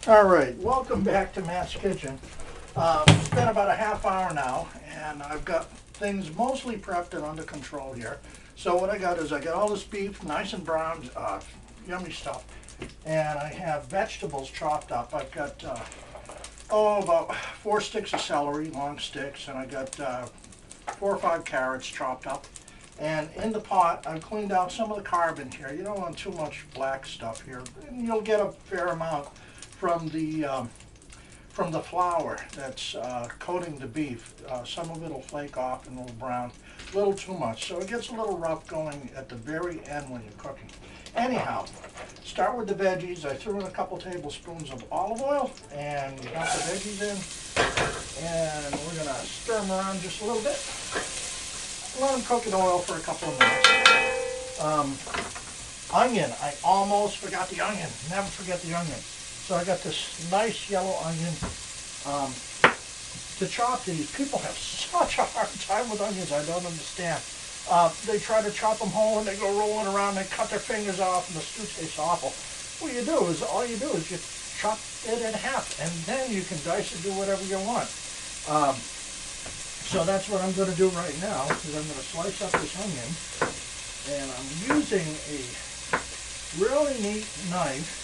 All right, welcome back to Matt's Kitchen. It's been about a half hour now, and I've got things mostly prepped and under control here. So what I got is I got all this beef, nice and browned, yummy stuff, and I have vegetables chopped up. I've got about 4 sticks of celery, long sticks, and I got 4 or 5 carrots chopped up. And in the pot, I've cleaned out some of the carb in here. You don't want too much black stuff here, and you'll get a fair amount from the flour that's coating the beef. Some of it will flake off and will brown, a little too much. So it gets a little rough going at the very end when you're cooking. Anyhow, start with the veggies. I threw in a couple tablespoons of olive oil and got the veggies in. And we're gonna stir them around just a little bit. Let them cook in oil for a couple of minutes. Onion, I almost forgot the onion. Never forget the onion. So I got this nice yellow onion. To chop these, people have such a hard time with onions. I don't understand. They try to chop them whole and they go rolling around. They cut their fingers off and the stew tastes awful. What you do is you chop it in half, and then you can dice and do whatever you want. So that's what I'm going to do right now. Is I'm going to slice up this onion, and I'm using a really neat knife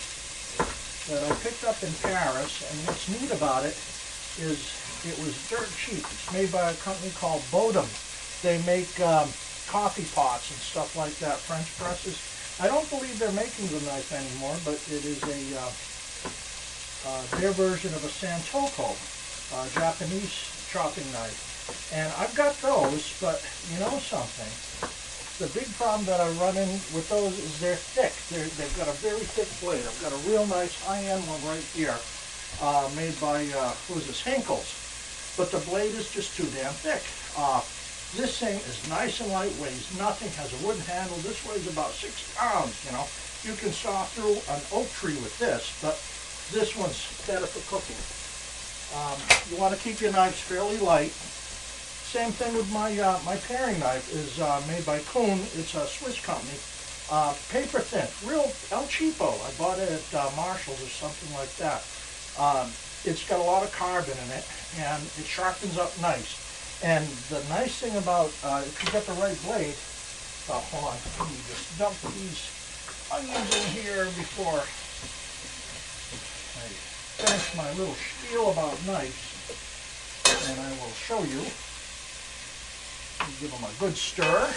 that I picked up in Paris, and what's neat about it is it was dirt cheap. It's made by a company called Bodum. They make coffee pots and stuff like that, French presses. I don't believe they're making the knife anymore, but it is their version of a Santoko, Japanese chopping knife. And I've got those, but you know something? The big problem that I run in with those is they're thick. They've got a very thick blade. I've got a real nice high-end one right here, made by, who is this, Henkel's. But the blade is just too damn thick. This thing is nice and light, weighs nothing, has a wooden handle. This weighs about 6 pounds, you know. You can saw through an oak tree with this, but this one's better for cooking. You want to keep your knives fairly light. Same thing with my paring knife is made by Kuhn. It's a Swiss company. Paper thin, real El Cheapo. I bought it at Marshall's or something like that. It's got a lot of carbon in it, and it sharpens up nice. And the nice thing about, if you get the right blade, hold on, let me just dump these onions in here before I finish my little spiel about knives, and I will show you. Give them a good stir.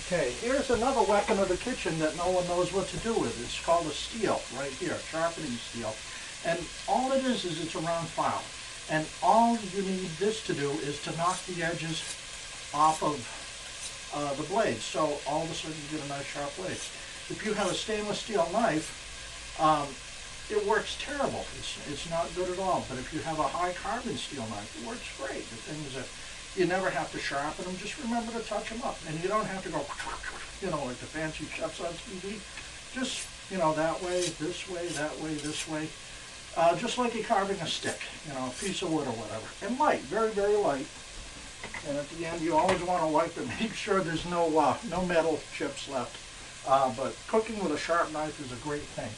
Okay, here's another weapon of the kitchen that no one knows what to do with. It's called a steel, right here, sharpening steel. And all it is it's a round file. And all you need this to do is to knock the edges off of the blade. So all of a sudden you get a nice sharp blade. If you have a stainless steel knife, it works terrible. It's not good at all. But if you have a high carbon steel knife, it works great. The thing is that you never have to sharpen them. Just remember to touch them up. And you don't have to go, you know, like the fancy chefs on TV. Just, you know, that way, this way, that way, this way. Just like you're carving a stick, you know, a piece of wood or whatever. And light, very, very light. And at the end, you always want to wipe it. Make sure there's no metal chips left. But cooking with a sharp knife is a great thing.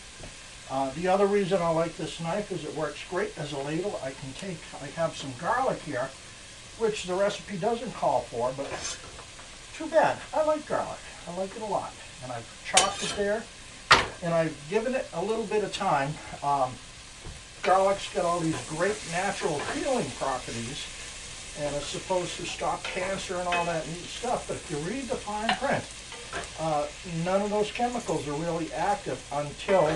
The other reason I like this knife is it works great as a ladle. I have some garlic here, which the recipe doesn't call for, but too bad. I like garlic. I like it a lot. And I've chopped it there, and I've given it a little bit of time. Garlic's got all these great natural healing properties, and it's supposed to stop cancer and all that neat stuff, but if you read the fine print, none of those chemicals are really active until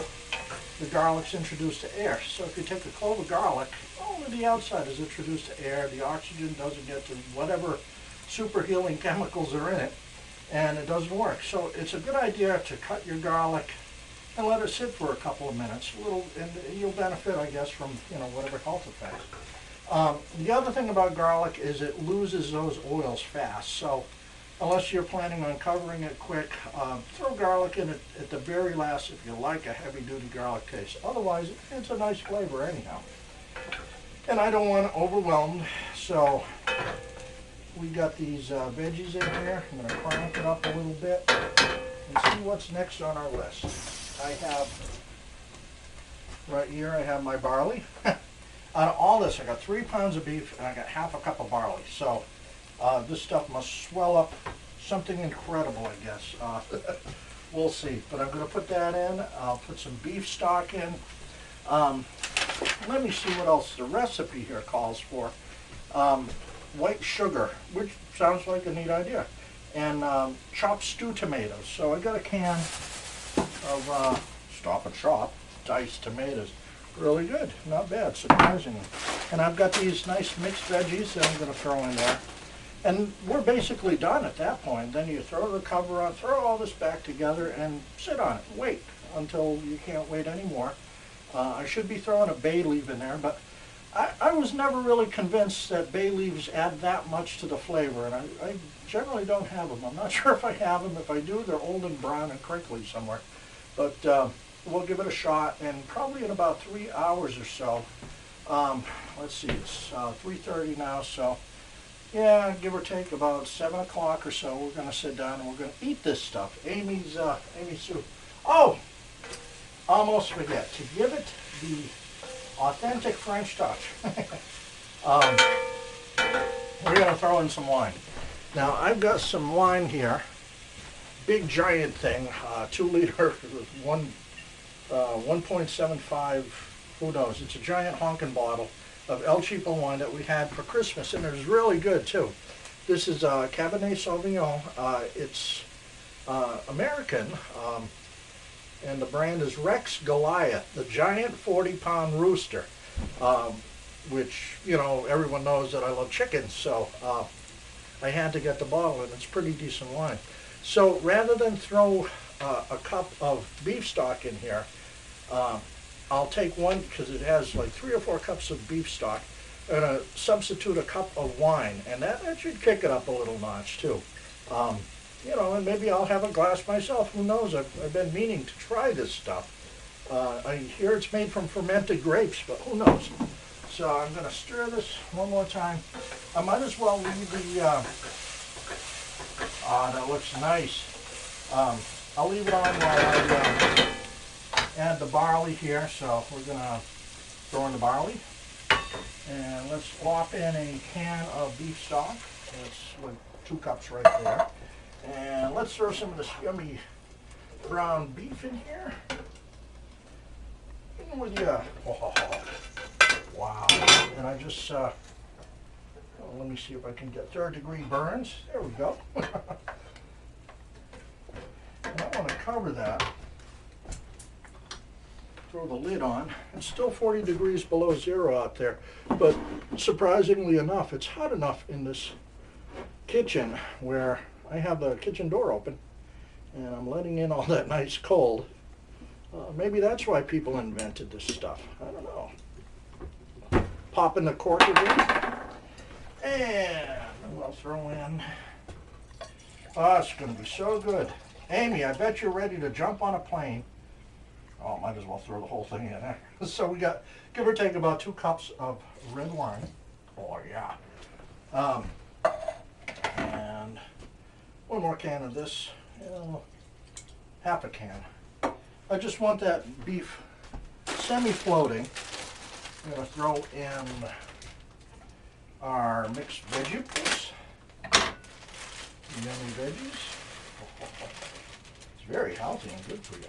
the garlic's introduced to air. So if you take a clove of garlic, only the outside is introduced to air. The oxygen doesn't get to whatever super healing chemicals are in it, and it doesn't work. So it's a good idea to cut your garlic and let it sit for a couple of minutes. And you'll benefit, I guess, from, you know, whatever health effects. The other thing about garlic is it loses those oils fast. So unless you're planning on covering it quick, throw garlic in at the very last if you like a heavy-duty garlic taste. Otherwise, it's a nice flavor anyhow. And I don't want it overwhelmed, so we got these veggies in here. I'm going to crank it up a little bit and see what's next on our list. I have, right here I have my barley. Out of all this, I got 3 pounds of beef and I got half a cup of barley. So this stuff must swell up something incredible, I guess. We'll see. But I'm going to put that in. I'll put some beef stock in. Let me see what else the recipe here calls for. White sugar, which sounds like a neat idea, and chopped stew tomatoes. So I got a can of Stop and Shop diced tomatoes. Really good, not bad, surprisingly. And I've got these nice mixed veggies that I'm going to throw in there. And we're basically done at that point. Then you throw the cover on, throw all this back together, and sit on it. Wait until you can't wait anymore. I should be throwing a bay leaf in there, but I was never really convinced that bay leaves add that much to the flavor, and I generally don't have them. I'm not sure if I have them. If I do, they're old and brown and crinkly somewhere. But we'll give it a shot, and probably in about 3 hours or so. Let's see, it's 3:30 now, so yeah, give or take about 7 o'clock or so, we're going to sit down and we're going to eat this stuff. Amy's soup. Oh, almost forget, to give it the authentic French touch. We're going to throw in some wine. Now, I've got some wine here. Big giant thing, 2 liter, 1.75, who knows, it's a giant honking bottle of El Cheapo wine that we had for Christmas, and it was really good too. This is Cabernet Sauvignon. It's American, and the brand is Rex Goliath, the giant 40-pound rooster, which, you know, everyone knows that I love chicken, so I had to get the bottle, and it's pretty decent wine. So rather than throw a cup of beef stock in here, I'll take one, because it has like 3 or 4 cups of beef stock, and substitute a cup of wine, and that should kick it up a little notch too. You know, and maybe I'll have a glass myself. Who knows? I've been meaning to try this stuff. I hear it's made from fermented grapes, but who knows? So I'm going to stir this one more time. I might as well leave the, that looks nice. I'll leave it on while I add the barley here. So we're going to throw in the barley. And let's swap in a can of beef stock. That's like 2 cups right there. And let's throw some of this yummy brown beef in here. In with you. Oh, wow. And I just, let me see if I can get 3rd-degree burns. There we go. And I want to cover that. Throw the lid on. It's still 40 degrees below zero out there, but surprisingly enough, it's hot enough in this kitchen where I have the kitchen door open and I'm letting in all that nice cold. Maybe that's why people invented this stuff. I don't know. Pop in the cork again, and we'll throw in. Oh, it's going to be so good. Amy, I bet you're ready to jump on a plane. Oh, might as well throw the whole thing in there. So we got, give or take, about 2 cups of red wine. Oh, yeah. And 1 more can of this. Half a can. I just want that beef semi-floating. I'm going to throw in our mixed veggies. Yummy veggies. It's very healthy and good for you.